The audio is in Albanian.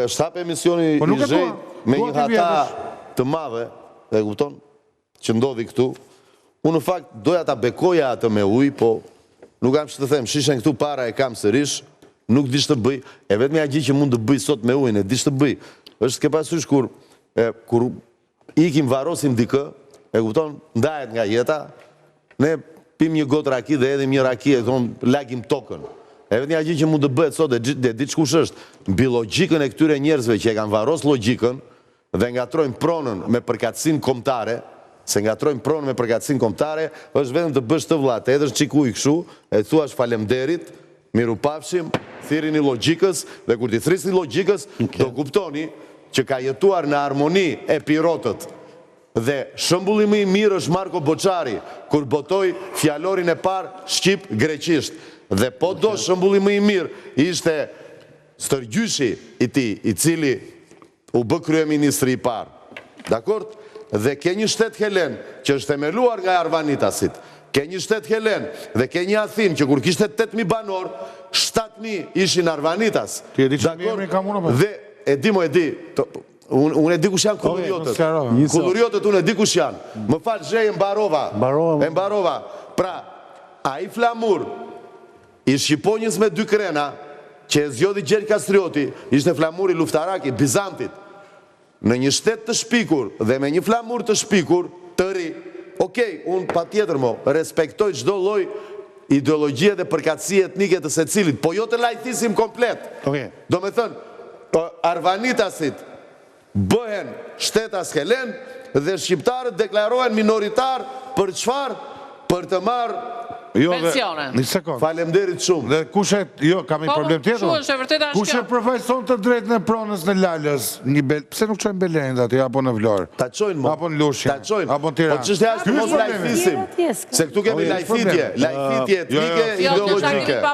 Shtap emisioni i zhejt me një hata të madhe, e kupton, që ndodhi këtu. Unë në fakt doja ta bekoja atë me ujë, po nuk kam që të them, shishen këtu para e kam sërish, nuk dish të bëj, e vetëm ja gjë që mund të bëj sot me ujën, e dish të bëj. Është ke pasysh kur ikim varosim dikë, e kupton, ndajet nga jeta, ne pim një gotë raki dhe edhim një raki, e thonë, lagim tokën. E vetë një gjë që mund të bëhet sot, dhe ditë shkush është, mbi logjikën e këtyre njerëzve që e kanë varos logjikën, dhe ngatrojnë pronën me përkatësinë kombëtare, se ngatrojnë pronën me përkatësinë kombëtare, është vetëm të bësh të vllatë, edhe çiku i kshu, e thuash falemderit, mirupafshim, thirrini logjikës, dhe kur ti thrisni logjikës, do kuptoni që ka jetuar në harmoni e pirotët. Dhe shembulli më i mirë është Marko Boçari, kur botoi fjalorin e parë shqip greqisht. Dhe po do shembulli më i mirë ishte Stërgjyshi i tij, i cili u bë kryeministri i parë. Dakord? Dhe ke një shtet Helen që është themeluar nga Arvanitasit. Ke një shtet Helen dhe ke një Athinë që kur kishte 8.000 banor, 7.000 ishin Arvanitas. Ti e di çfarë emri kam unë apo? Dhe e di, unë e di kush janë kulluriotët. Kulluriotët unë e di kush janë. Më fal zhej e mbarova. Pra, ai flamur i Shqiponjës me 2 krena, që e zgjodhi Gjergj Kastrioti, ishte flamuri luftarak i Bizantit. Në një shtet të shpikur dhe me një flamur të shpikur, të ri, okej, unë pa tjetër respektoj çdo lloj ideologjie dhe përkatësie etnike të secilit, po jo të lajthisim komplet. Do me thënë, Arvanitasit bëhen shtetas Helen dhe shqiptarët deklarohen minoritar për çfarë? Për të marrë pensione. Një sekundë. Faleminderit shumë. Dhe kush kam një problem tjetër? Kush e përfaqëson të drejtën e pronës në Lalës? Pse nuk çojnë Belenin aty apo në Vlorë? Ta çojnë më. Apo në Lushnjë? Ta çojnë. Apo në Tiranë? Po ç'është as mos lajthisim. Se këtu kemi lajthitje etnike ideologjike.